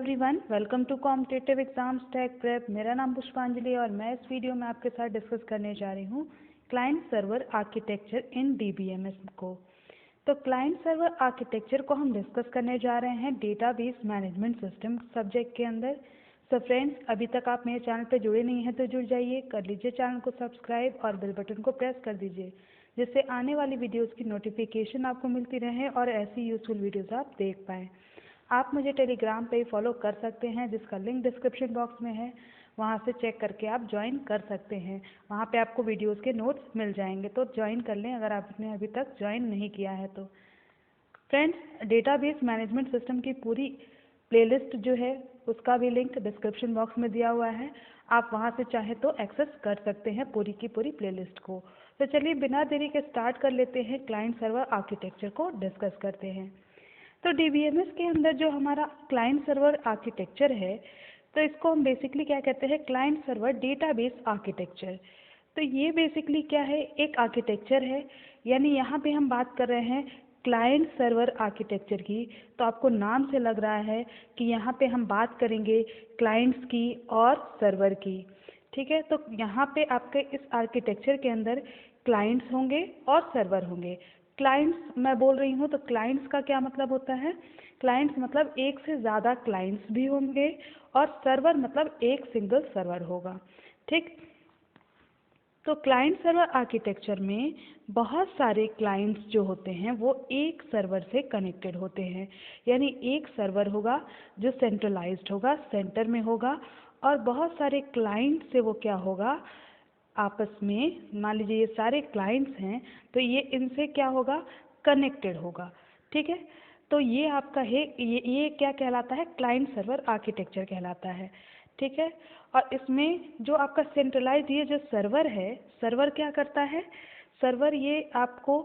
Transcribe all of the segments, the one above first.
Everyone, welcome to competitive exams tech prep. मेरा नाम पुष्पांजलि और मैं इस वीडियो में आपके साथ डिस्कस करने जा रही हूँ क्लाइंट सर्वर आर्किटेक्चर इन डीबीएमएस को। तो क्लाइंट सर्वर आर्किटेक्चर को हम डिस्कस करने जा रहे हैं डेटाबेस मैनेजमेंट सिस्टम सब्जेक्ट के अंदर। सो फ्रेंड्स, अभी तक आप मेरे चैनल पर जुड़े नहीं हैं तो जुड़ जाइए, कर लीजिए चैनल को सब्सक्राइब और बेल बटन को प्रेस कर दीजिए, जिससे आने वाली वीडियोज़ की नोटिफिकेशन आपको मिलती रहे और ऐसी यूजफुल वीडियोज़ आप देख पाएँ। आप मुझे टेलीग्राम पे फॉलो कर सकते हैं, जिसका लिंक डिस्क्रिप्शन बॉक्स में है। वहाँ से चेक करके आप ज्वाइन कर सकते हैं। वहाँ पे आपको वीडियोस के नोट्स मिल जाएंगे, तो ज्वाइन कर लें अगर आपने अभी तक ज्वाइन नहीं किया है तो। फ्रेंड्स, डेटाबेस मैनेजमेंट सिस्टम की पूरी प्लेलिस्ट जो है उसका भी लिंक डिस्क्रिप्शन बॉक्स में दिया हुआ है। आप वहाँ से चाहे तो एक्सेस कर सकते हैं पूरी की पूरी प्लेलिस्ट को। तो चलिए बिना देरी के स्टार्ट कर लेते हैं, क्लाइंट सर्वर आर्किटेक्चर को डिस्कस करते हैं। तो डीबीएमएस के अंदर जो हमारा क्लाइंट सर्वर आर्किटेक्चर है, तो इसको हम बेसिकली क्या कहते हैं, क्लाइंट सर्वर डेटाबेस आर्किटेक्चर। तो ये बेसिकली क्या है, एक आर्किटेक्चर है, यानी यहाँ पे हम बात कर रहे हैं क्लाइंट सर्वर आर्किटेक्चर की। तो आपको नाम से लग रहा है कि यहाँ पे हम बात करेंगे क्लाइंट्स की और सर्वर की। ठीक है, तो यहाँ पे आपके इस आर्किटेक्चर के अंदर क्लाइंट्स होंगे और सर्वर होंगे। क्लाइंट्स मैं बोल रही हूँ, तो क्लाइंट्स का क्या मतलब होता है, क्लाइंट्स मतलब एक से ज़्यादा क्लाइंट्स भी होंगे और सर्वर मतलब एक सिंगल सर्वर होगा। ठीक, तो क्लाइंट सर्वर आर्किटेक्चर में बहुत सारे क्लाइंट्स जो होते हैं वो एक सर्वर से कनेक्टेड होते हैं, यानी एक सर्वर होगा जो सेंट्रलाइज्ड होगा, सेंटर में होगा, और बहुत सारे क्लाइंट से वो क्या होगा, आपस में, मान लीजिए ये सारे क्लाइंट्स हैं तो ये इनसे क्या होगा, कनेक्टेड होगा। ठीक है, तो ये आपका है, ये क्या कहलाता है, क्लाइंट सर्वर आर्किटेक्चर कहलाता है। ठीक है, और इसमें जो आपका सेंट्रलाइज ये जो सर्वर है, सर्वर क्या करता है, सर्वर ये आपको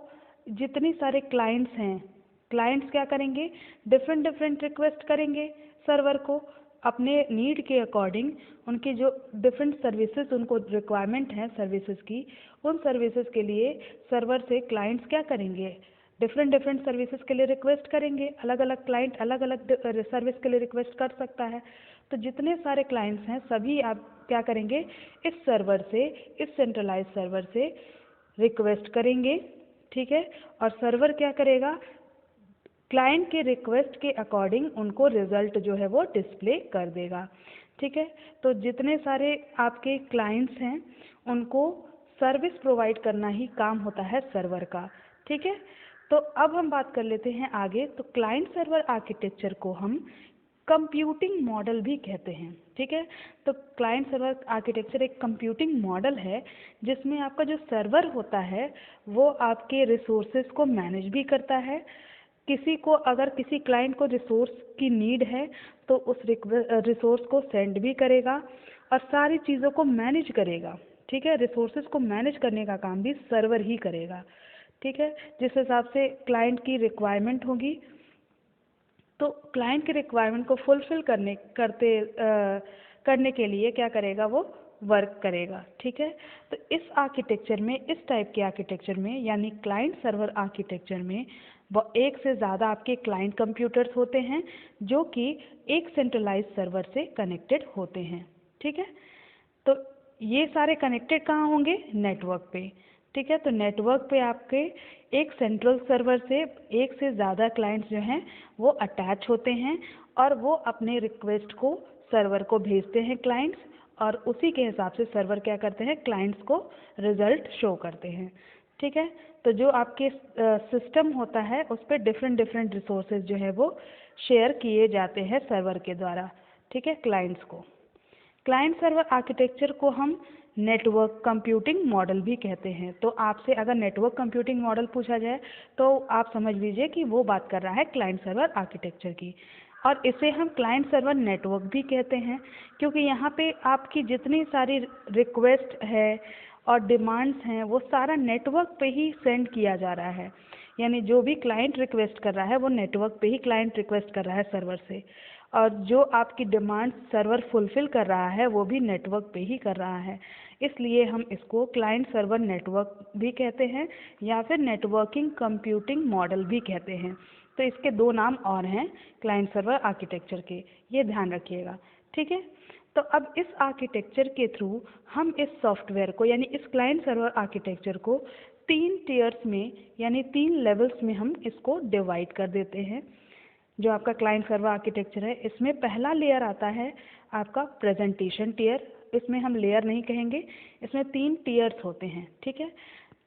जितने सारे क्लाइंट्स हैं, क्लाइंट्स क्या करेंगे, डिफरेंट डिफरेंट रिक्वेस्ट करेंगे सर्वर को अपने नीड के अकॉर्डिंग। उनकी जो डिफरेंट सर्विसेज उनको रिक्वायरमेंट है सर्विसेज की, उन सर्विसेज के लिए सर्वर से क्लाइंट्स क्या करेंगे, डिफरेंट डिफरेंट सर्विसेज के लिए रिक्वेस्ट करेंगे। अलग अलग क्लाइंट अलग अलग सर्विस के लिए रिक्वेस्ट कर सकता है। तो जितने सारे क्लाइंट्स हैं सभी आप क्या करेंगे, इस सर्वर से, इस सेंट्रलाइज सर्वर से रिक्वेस्ट करेंगे। ठीक है, और सर्वर क्या करेगा, क्लाइंट के रिक्वेस्ट के अकॉर्डिंग उनको रिजल्ट जो है वो डिस्प्ले कर देगा। ठीक है, तो जितने सारे आपके क्लाइंट्स हैं उनको सर्विस प्रोवाइड करना ही काम होता है सर्वर का। ठीक है, तो अब हम बात कर लेते हैं आगे। तो क्लाइंट सर्वर आर्किटेक्चर को हम कंप्यूटिंग मॉडल भी कहते हैं। ठीक है, तो क्लाइंट सर्वर आर्किटेक्चर एक कंप्यूटिंग मॉडल है जिसमें आपका जो सर्वर होता है वो आपके रिसोर्सेज को मैनेज भी करता है। किसी को, अगर किसी क्लाइंट को रिसोर्स की नीड है तो उस रिसोर्स को सेंड भी करेगा और सारी चीज़ों को मैनेज करेगा। ठीक है, रिसोर्सेज को मैनेज करने का काम भी सर्वर ही करेगा। ठीक है, जिस हिसाब से क्लाइंट की रिक्वायरमेंट होगी, तो क्लाइंट की रिक्वायरमेंट को फुलफिल करने के लिए क्या करेगा, वो वर्क करेगा। ठीक है, तो इस आर्किटेक्चर में, इस टाइप के आर्किटेक्चर में, यानी क्लाइंट सर्वर आर्किटेक्चर में, वो एक से ज़्यादा आपके क्लाइंट कंप्यूटर्स होते हैं जो कि एक सेंट्रलाइज सर्वर से कनेक्टेड होते हैं। ठीक है, तो ये सारे कनेक्टेड कहाँ होंगे, नेटवर्क पे। ठीक है, तो नेटवर्क पे आपके एक सेंट्रल सर्वर से एक से ज़्यादा क्लाइंट्स जो हैं वो अटैच होते हैं और वो अपने रिक्वेस्ट को सर्वर को भेजते हैं क्लाइंट्स, और उसी के हिसाब से सर्वर क्या करते हैं, क्लाइंट्स को रिजल्ट शो करते हैं। ठीक है, तो जो आपके सिस्टम होता है उस पर डिफरेंट डिफरेंट रिसोर्सेज जो है वो शेयर किए जाते हैं सर्वर के द्वारा। ठीक है, क्लाइंट्स को। क्लाइंट सर्वर आर्किटेक्चर को हम नेटवर्क कंप्यूटिंग मॉडल भी कहते हैं। तो आपसे अगर नेटवर्क कंप्यूटिंग मॉडल पूछा जाए तो आप समझ लीजिए कि वो बात कर रहा है क्लाइंट सर्वर आर्किटेक्चर की। और इसे हम क्लाइंट सर्वर नेटवर्क भी कहते हैं, क्योंकि यहाँ पे आपकी जितनी सारी रिक्वेस्ट है और डिमांड्स हैं वो सारा नेटवर्क पे ही सेंड किया जा रहा है। यानी जो भी क्लाइंट रिक्वेस्ट कर रहा है वो नेटवर्क पे ही क्लाइंट रिक्वेस्ट कर रहा है सर्वर से, और जो आपकी डिमांड सर्वर फुलफिल कर रहा है वो भी नेटवर्क पे ही कर रहा है। इसलिए हम इसको क्लाइंट सर्वर नेटवर्क भी कहते हैं या फिर नेटवर्किंग कंप्यूटिंग मॉडल भी कहते हैं। तो इसके दो नाम और हैं क्लाइंट सर्वर आर्किटेक्चर के, ये ध्यान रखिएगा, ठीक है। तो अब इस आर्किटेक्चर के थ्रू हम इस सॉफ्टवेयर को यानी इस क्लाइंट सर्वर आर्किटेक्चर को 3 टियर्स में यानी 3 लेवल्स में हम इसको डिवाइड कर देते हैं। जो आपका क्लाइंट सर्वर आर्किटेक्चर है, इसमें पहला लेयर आता है आपका प्रेजेंटेशन टियर। इसमें हम लेयर नहीं कहेंगे, इसमें 3 टियर्स होते हैं, ठीक है।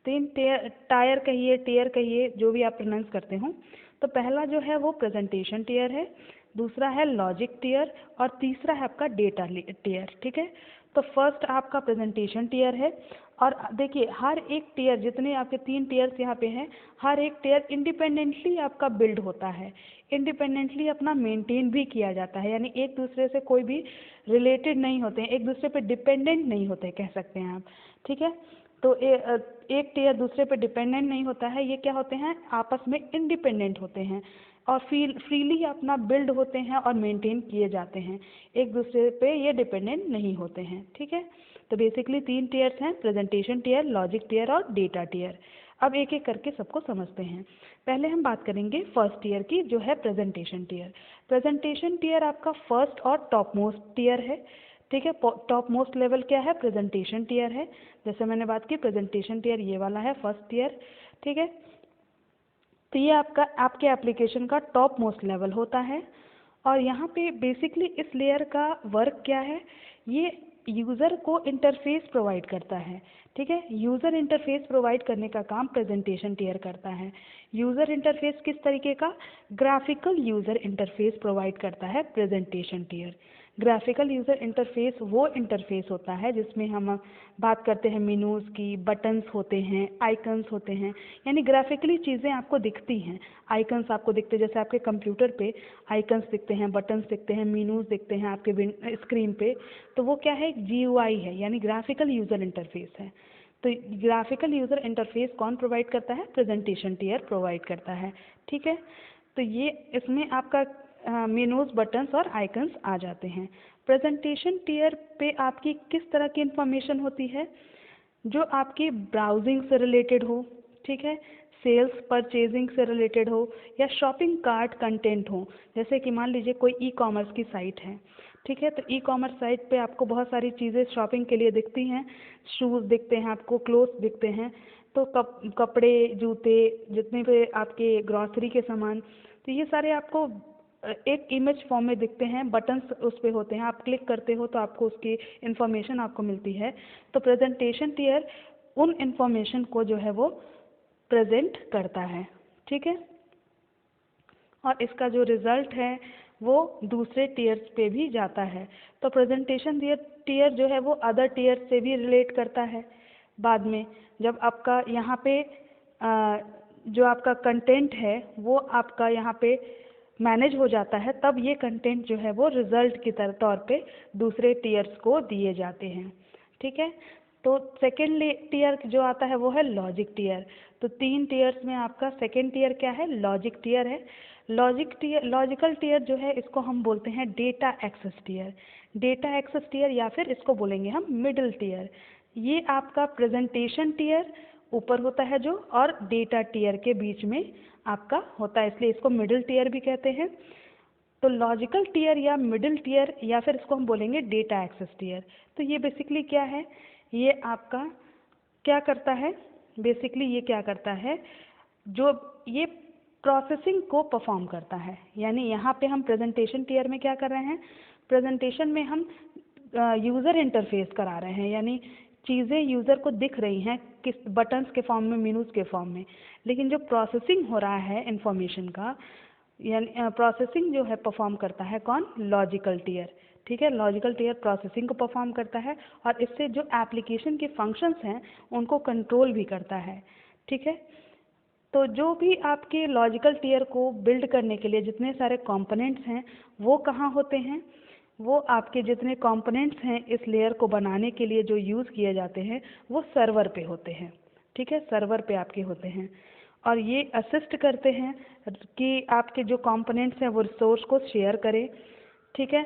3 टायर कहिए, टियर कहिए, जो भी आप प्रोनाउंस करते हो। तो पहला जो है वो प्रेजेंटेशन टियर है, दूसरा है लॉजिक टियर और तीसरा है आपका डेटा टियर, ठीक है। तो फर्स्ट आपका प्रेजेंटेशन टियर है और देखिए हर एक टियर, जितने आपके 3 टियर्स यहाँ पे हैं, हर एक टियर इंडिपेंडेंटली आपका बिल्ड होता है, इंडिपेंडेंटली अपना मेंटेन भी किया जाता है, यानी एक दूसरे से कोई भी रिलेटेड नहीं होते हैं, एक दूसरे पे डिपेंडेंट नहीं होते कह सकते हैं आप, ठीक है। तो एक टियर दूसरे पे डिपेंडेंट नहीं होता है, ये क्या होते हैं, आपस में इंडिपेंडेंट होते हैं और फ्रीली अपना बिल्ड होते हैं और मेंटेन किए जाते हैं, एक दूसरे पे ये डिपेंडेंट नहीं होते हैं, ठीक है। तो बेसिकली 3 टियर्स हैं, प्रेजेंटेशन टियर, लॉजिक टियर और डेटा टियर। अब एक एक करके सबको समझते हैं। पहले हम बात करेंगे फर्स्ट टियर की, जो है प्रेजेंटेशन टियर। प्रेजेंटेशन टियर आपका फर्स्ट और टॉप मोस्ट टियर है, ठीक है। टॉप मोस्ट लेवल क्या है, प्रेजेंटेशन टियर है। जैसे मैंने बात की प्रेजेंटेशन टियर ये वाला है फर्स्ट टियर, ठीक है। तो ये आपके एप्लीकेशन का टॉप मोस्ट लेवल होता है और यहाँ पे बेसिकली इस लेयर का वर्क क्या है, ये यूज़र को इंटरफेस प्रोवाइड करता है, ठीक है। यूज़र इंटरफेस प्रोवाइड करने का काम प्रेजेंटेशन टियर करता है। यूज़र इंटरफेस किस तरीके का, ग्राफिकल यूज़र इंटरफेस प्रोवाइड करता है presentation tier. Graphical user interface वो इंटरफेस होता है जिसमें हम बात करते हैं मेनूज़ की, बटन्स होते हैं, आइकन्स होते हैं, यानी ग्राफिकली चीज़ें आपको दिखती हैं, आइकन्स आपको दिखते हैं, जैसे आपके कंप्यूटर पे आइकन्स दिखते हैं, बटन्स दिखते हैं, मेनूज़ दिखते हैं आपके स्क्रीन पे, तो वो क्या है, एक GUI है, यानी ग्राफिकल यूज़र इंटरफेस है। तो ग्राफिकल यूज़र इंटरफेस कौन प्रोवाइड करता है, प्रेजेंटेशन टियर प्रोवाइड करता है, ठीक है। तो ये इसमें आपका मेनूज़, बटन्स और आइकन्स आ जाते हैं। प्रेजेंटेशन टियर पे आपकी किस तरह की इंफॉर्मेशन होती है, जो आपकी ब्राउजिंग से रिलेटेड हो, ठीक है, सेल्स परचेजिंग से रिलेटेड हो या शॉपिंग कार्ट कंटेंट हो। जैसे कि मान लीजिए कोई ई-कॉमर्स की साइट है, ठीक है, तो ई-कॉमर्स साइट पे आपको बहुत सारी चीज़ें शॉपिंग के लिए दिखती हैं, शूज़ दिखते हैं आपको, क्लोथ्स दिखते हैं, तो कपड़े, जूते, जितने भी आपके ग्रॉसरी के सामान, तो ये सारे आपको एक इमेज फॉर्म में दिखते हैं, बटन्स उस पे होते हैं, आप क्लिक करते हो तो आपको उसकी इन्फॉर्मेशन आपको मिलती है। तो प्रेजेंटेशन टियर उन इन्फॉर्मेशन को जो है वो प्रेजेंट करता है, ठीक है। और इसका जो रिज़ल्ट है वो दूसरे टियर्स पे भी जाता है। तो प्रेजेंटेशन टियर जो है वो अदर टियर से भी रिलेट करता है। बाद में जब आपका यहाँ पे जो आपका कंटेंट है वो आपका यहाँ पे मैनेज हो जाता है, तब ये कंटेंट जो है वो रिज़ल्ट की तौर पे दूसरे टियर्स को दिए जाते हैं, ठीक है। तो सेकेंड टियर जो आता है वो है लॉजिक टियर। तो 3 टियर्स में आपका सेकेंड टियर क्या है, लॉजिक टियर है। लॉजिकल टियर जो है इसको हम बोलते हैं data access tier. Data access tier या फिर इसको बोलेंगे हम मिडिल टियर। ये आपका प्रेजेंटेशन टियर ऊपर होता है जो, और डेटा टियर के बीच में आपका होता है, इसलिए इसको मिडिल टियर भी कहते हैं। तो लॉजिकल टियर या मिडिल टियर या फिर इसको हम बोलेंगे डेटा एक्सेस टियर। तो ये बेसिकली क्या है, ये आपका क्या करता है, बेसिकली ये क्या करता है, जो ये प्रोसेसिंग को परफॉर्म करता है। यानी यहाँ पे हम प्रेजेंटेशन टियर में क्या कर रहे हैं, प्रेजेंटेशन में हम यूज़र इंटरफेस करा रहे हैं, यानी चीज़ें यूज़र को दिख रही हैं किस बटन्स के फॉर्म में, मेनूज़ के फॉर्म में, लेकिन जो प्रोसेसिंग हो रहा है इंफॉर्मेशन का, यानी प्रोसेसिंग जो है परफॉर्म करता है कौन, लॉजिकल टियर, ठीक है। लॉजिकल टियर प्रोसेसिंग को परफॉर्म करता है और इससे जो एप्लीकेशन के फंक्शंस हैं उनको कंट्रोल भी करता है, ठीक है। तो जो भी आपके लॉजिकल टियर को बिल्ड करने के लिए जितने सारे कंपोनेंट्स हैं वो कहाँ होते हैं, वो आपके जितने कंपोनेंट्स हैं इस लेयर को बनाने के लिए जो यूज़ किए जाते हैं वो सर्वर पे होते हैं, ठीक है, सर्वर पे आपके होते हैं। और ये असिस्ट करते हैं कि आपके जो कंपोनेंट्स हैं वो रिसोर्स को शेयर करें, ठीक है।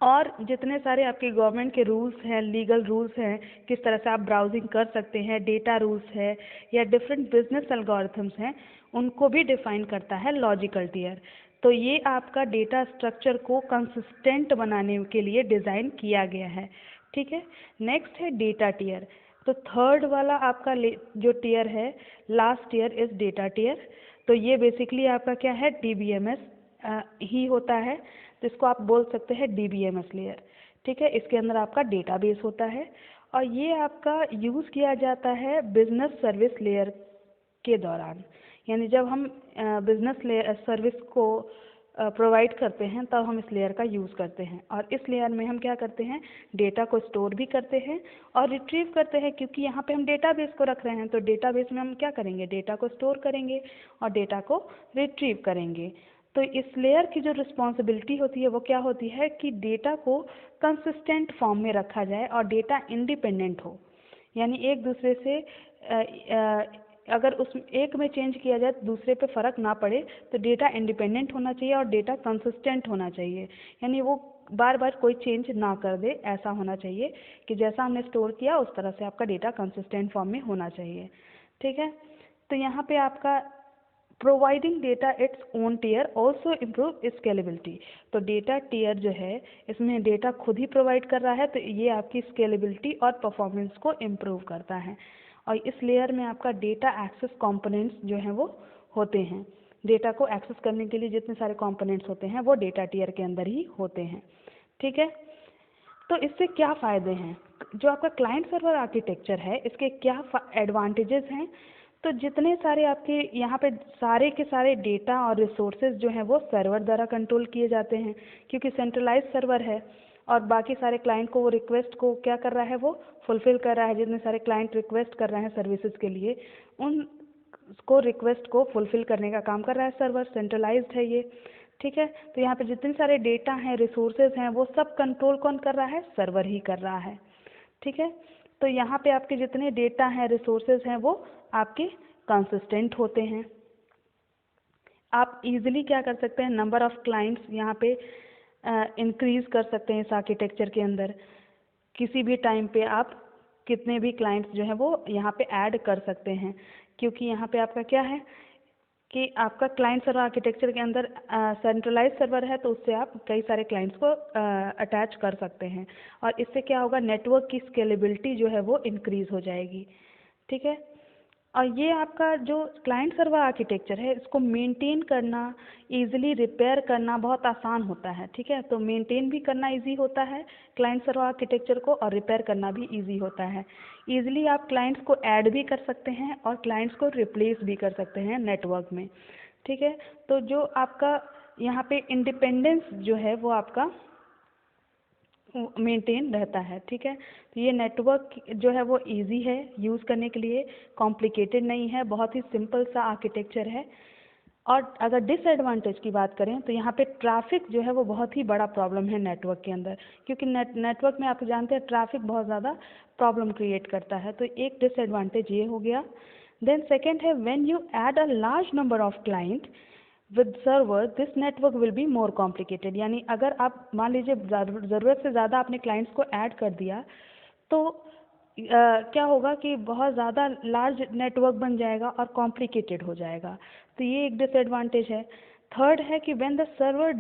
और जितने सारे आपके गवर्नमेंट के रूल्स हैं, लीगल रूल्स हैं, किस तरह से आप ब्राउजिंग कर सकते हैं, डेटा रूल्स है या डिफरेंट बिजनेस एल्गोरिथम्स हैं, उनको भी डिफाइन करता है लॉजिकल टियर। तो ये आपका डेटा स्ट्रक्चर को कंसिस्टेंट बनाने के लिए डिज़ाइन किया गया है। ठीक है, नेक्स्ट है डेटा टियर। तो थर्ड वाला आपका जो टियर है, last tier is data tier. तो ये बेसिकली आपका क्या है, डीबीएमएस ही होता है। तो इसको आप बोल सकते हैं डीबीएमएस लेयर। ठीक है, इसके अंदर आपका डेटाबेस होता है और ये आपका यूज़ किया जाता है बिजनेस सर्विस लेयर के दौरान। यानी जब हम बिजनेस लेयर सर्विस को प्रोवाइड करते हैं तब हम इस लेयर का यूज़ करते हैं। और इस लेयर में हम क्या करते हैं, डेटा को स्टोर भी करते हैं और रिट्रीव करते हैं, क्योंकि यहाँ पे हम डेटाबेस को रख रहे हैं। तो डेटाबेस में हम क्या करेंगे, डेटा को स्टोर करेंगे और डेटा को रिट्रीव करेंगे। तो इस लेयर की जो रिस्पॉन्सिबिलिटी होती है वो क्या होती है कि डेटा को कंसिस्टेंट फॉर्म में रखा जाए और डेटा इंडिपेंडेंट हो। यानी एक दूसरे से अगर उस एक में चेंज किया जाए तो दूसरे पे फ़र्क ना पड़े। तो डेटा इंडिपेंडेंट होना चाहिए और डेटा कंसिस्टेंट होना चाहिए। यानी वो बार बार कोई चेंज ना कर दे, ऐसा होना चाहिए कि जैसा हमने स्टोर किया उस तरह से आपका डेटा कंसिस्टेंट फॉर्म में होना चाहिए। ठीक है, तो यहाँ पे आपका providing data its own tier also improve scalability. तो डेटा टियर जो है इसमें डेटा खुद ही प्रोवाइड कर रहा है, तो ये आपकी स्केलेबिलिटी और परफॉर्मेंस को इम्प्रूव करता है। और इस लेयर में आपका डेटा एक्सेस कंपोनेंट्स जो हैं वो होते हैं। डेटा को एक्सेस करने के लिए जितने सारे कंपोनेंट्स होते हैं वो डेटा टियर के अंदर ही होते हैं। ठीक है, तो इससे क्या फ़ायदे हैं, जो आपका क्लाइंट सर्वर आर्किटेक्चर है इसके क्या एडवांटेजेस हैं। तो जितने सारे आपके यहाँ पे सारे के सारे डेटा और रिसोर्सेज जो हैं वो सर्वर द्वारा कंट्रोल किए जाते हैं, क्योंकि सेंट्रलाइज सर्वर है और बाकी सारे क्लाइंट को वो रिक्वेस्ट को क्या कर रहा है, वो फुलफ़िल कर रहा है। जितने सारे क्लाइंट रिक्वेस्ट कर रहे हैं सर्विसेज के लिए, उन को रिक्वेस्ट को फुलफ़िल करने का काम कर रहा है सर्वर, सेंट्रलाइज्ड है ये। ठीक है, तो यहाँ पे जितने सारे डेटा हैं, रिसोर्सेज हैं, वो सब कंट्रोल कौन कर रहा है, सर्वर ही कर रहा है। ठीक है, तो यहाँ पे आपके जितने डेटा हैं, रिसोर्सेज हैं, वो आपके कंसिस्टेंट होते हैं। आप इजीली क्या कर सकते हैं, नंबर ऑफ़ क्लाइंट्स यहाँ पे इंक्रीज़ कर सकते हैं इस आर्किटेक्चर के अंदर। किसी भी टाइम पे आप कितने भी क्लाइंट्स जो हैं वो यहाँ पे ऐड कर सकते हैं, क्योंकि यहाँ पे आपका क्या है कि आपका क्लाइंट सर्वर आर्किटेक्चर के अंदर सेंट्रलाइज सर्वर है, तो उससे आप कई सारे क्लाइंट्स को अटैच कर सकते हैं और इससे क्या होगा, नेटवर्क की स्केलेबिलिटी जो है वो इंक्रीज़ हो जाएगी। ठीक है, और ये आपका जो क्लाइंट सर्वर आर्किटेक्चर है इसको मेंटेन करना, इजीली रिपेयर करना बहुत आसान होता है। ठीक है, तो मेंटेन भी करना इजी होता है क्लाइंट सर्वर आर्किटेक्चर को और रिपेयर करना भी इजी होता है। इजीली आप क्लाइंट्स को ऐड भी कर सकते हैं और क्लाइंट्स को रिप्लेस भी कर सकते हैं नेटवर्क में। ठीक है, तो जो आपका यहाँ पे इंडिपेंडेंस जो है वो आपका मेंटेन रहता है। ठीक है, तो ये नेटवर्क जो है वो इजी है यूज़ करने के लिए, कॉम्प्लिकेटेड नहीं है, बहुत ही सिंपल सा आर्किटेक्चर है। और अगर डिसएडवांटेज की बात करें तो यहाँ पे ट्रैफिक जो है वो बहुत ही बड़ा प्रॉब्लम है नेटवर्क के अंदर, क्योंकि नेटवर्क में आप जानते हैं ट्रैफिक बहुत ज़्यादा प्रॉब्लम क्रिएट करता है। तो एक डिसएडवांटेज ये हो गया। देन सेकेंड है, when you add a large number of client with server this network will be more complicated. यानी अगर आप मान लीजिए ज़रूरत से ज़्यादा आपने क्लाइंट्स को ऐड कर दिया तो क्या होगा कि बहुत ज़्यादा लार्ज नेटवर्क बन जाएगा और कॉम्प्लिकेटेड हो जाएगा। तो ये एक डिसएडवांटेज है। थर्ड है कि when the server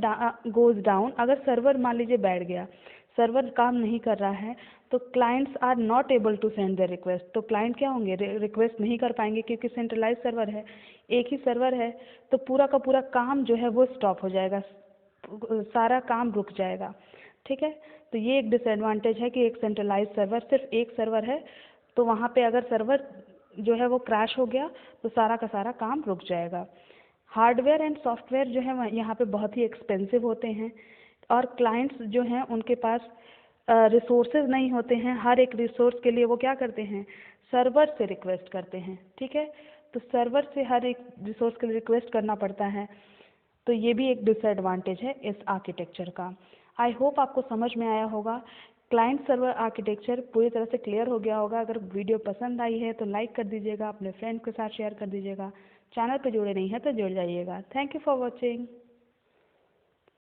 goes down, अगर सर्वर मान लीजिए बैठ गया, सर्वर काम नहीं कर रहा है, तो clients are not able to send the request. तो क्लाइंट क्या होंगे, रिक्वेस्ट नहीं कर पाएंगे, क्योंकि सेंट्रलाइज सर्वर है, एक ही सर्वर है, तो पूरा का पूरा काम जो है वो स्टॉप हो जाएगा, सारा काम रुक जाएगा। ठीक है, तो ये एक डिसएडवांटेज है कि एक सेंट्रलाइज सर्वर, सिर्फ एक सर्वर है, तो वहाँ पे अगर सर्वर जो है वो क्रैश हो गया तो सारा का सारा काम रुक जाएगा। हार्डवेयर एंड सॉफ्टवेयर जो है यहाँ पे बहुत ही एक्सपेंसिव होते हैं और क्लाइंट्स जो हैं उनके पास रिसोर्सेज नहीं होते हैं। हर एक रिसोर्स के लिए वो क्या करते हैं, सर्वर से रिक्वेस्ट करते हैं। ठीक है, तो सर्वर से हर एक रिसोर्स के लिए रिक्वेस्ट करना पड़ता है, तो ये भी एक डिसएडवांटेज है इस आर्किटेक्चर का। आई होप आपको समझ में आया होगा। क्लाइंट सर्वर आर्किटेक्चर पूरी तरह से क्लियर हो गया होगा। अगर वीडियो पसंद आई है तो लाइक कर दीजिएगा, अपने फ्रेंड के साथ शेयर कर दीजिएगा। चैनल पे जुड़े नहीं हैं तो जुड़ जाइएगा। Thank you for watching.